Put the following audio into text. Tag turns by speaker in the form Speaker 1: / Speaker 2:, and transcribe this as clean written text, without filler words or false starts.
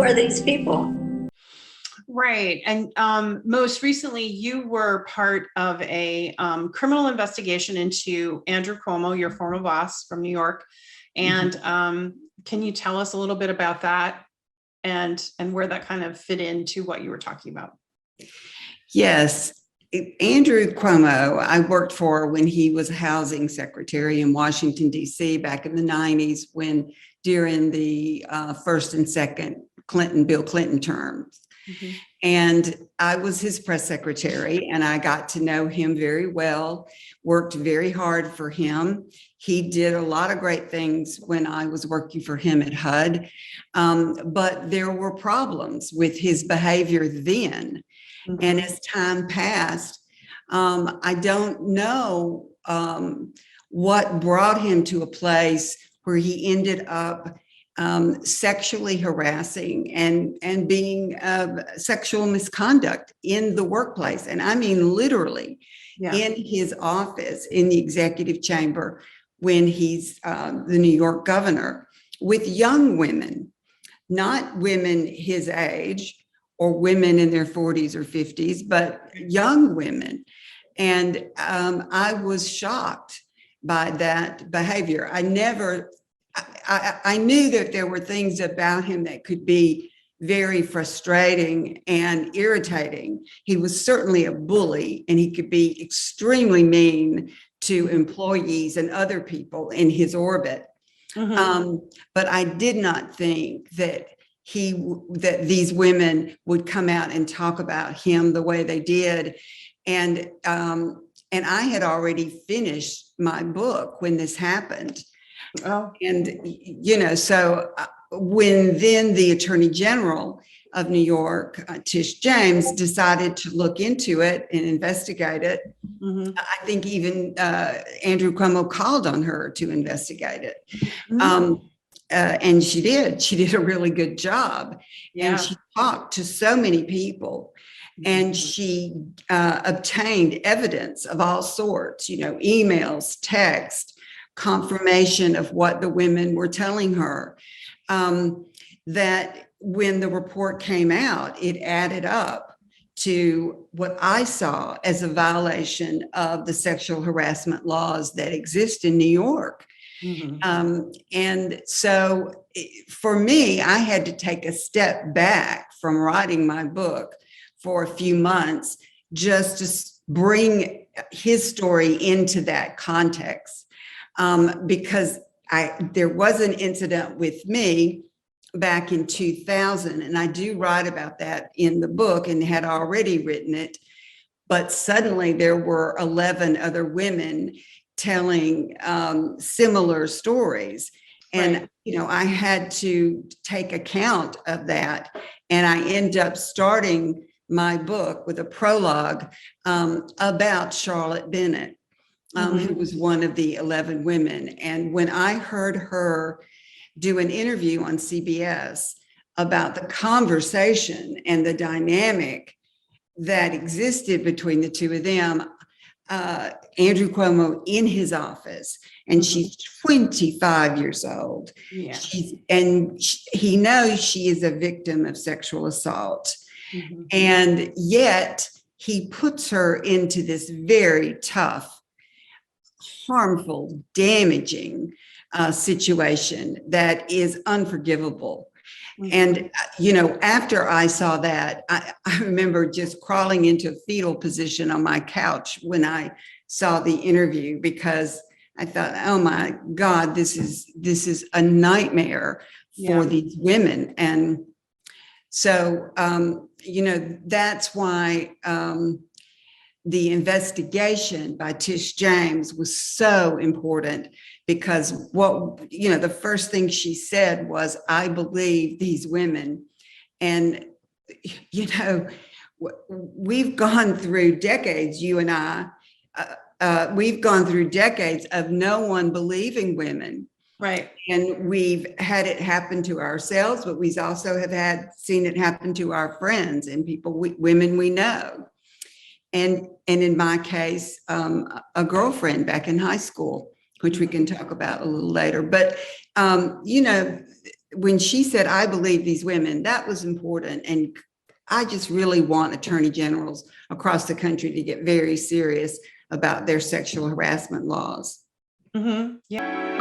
Speaker 1: are these people?
Speaker 2: Right. And most recently, you were part of a criminal investigation into Andrew Cuomo, your former boss from New York. And can you tell us a little bit about that and where that kind of fit into what you were talking about?
Speaker 3: Yes. Andrew Cuomo, I worked for when he was housing secretary in Washington, D.C. back in the 90s during the first and second Bill Clinton terms. And I was his press secretary, and I got to know him very well, worked very hard for him. He did a lot of great things when I was working for him at HUD, but there were problems with his behavior then. And as time passed, I don't know what brought him to a place where he ended up sexually harassing and being sexual misconduct in the workplace. And I mean, literally in his office, in the executive chamber, when he's the New York governor, with young women, not women his age or women in their 40s or 50s, but young women. And I was shocked by that behavior. I knew that there were things about him that could be very frustrating and irritating. He was certainly a bully, and he could be extremely mean to employees and other people in his orbit. But I did not think that these women would come out and talk about him the way they did. And I had already finished my book when this happened. And, so when then the Attorney General of New York, Tish James, decided to look into it and investigate it, I think even Andrew Cuomo called on her to investigate it. And she did a really good job. And she talked to so many people, and she obtained evidence of all sorts, emails, text, confirmation of what the women were telling her, that when the report came out, it added up to what I saw as a violation of the sexual harassment laws that exist in New York. And so for me, I had to take a step back from writing my book for a few months just to bring his story into that context. Because there was an incident with me back in 2000, and I do write about that in the book and had already written it, but suddenly there were 11 other women telling similar stories. And, I had to take account of that. And I end up starting my book with a prologue about Charlotte Bennett, who was one of the 11 women. And when I heard her do an interview on CBS about the conversation and the dynamic that existed between the two of them, Andrew Cuomo in his office, and she's 25 years old. He knows she is a victim of sexual assault. And yet he puts her into this very tough, harmful, damaging situation that is unforgivable. And, after I saw that, I remember just crawling into a fetal position on my couch when I saw the interview, because I thought, oh my God, this is a nightmare for these women. And so, that's why the investigation by Tish James was so important, because the first thing she said was, I believe these women. And, we've gone through decades, you and I, we've gone through decades of no one believing women.
Speaker 2: Right.
Speaker 3: And we've had it happen to ourselves, but we also have seen it happen to our friends and women we know. And in my case, a girlfriend back in high school, which we can talk about a little later. But, when she said, I believe these women, that was important. And I just really want attorney generals across the country to get very serious about their sexual harassment laws.
Speaker 2: Yeah.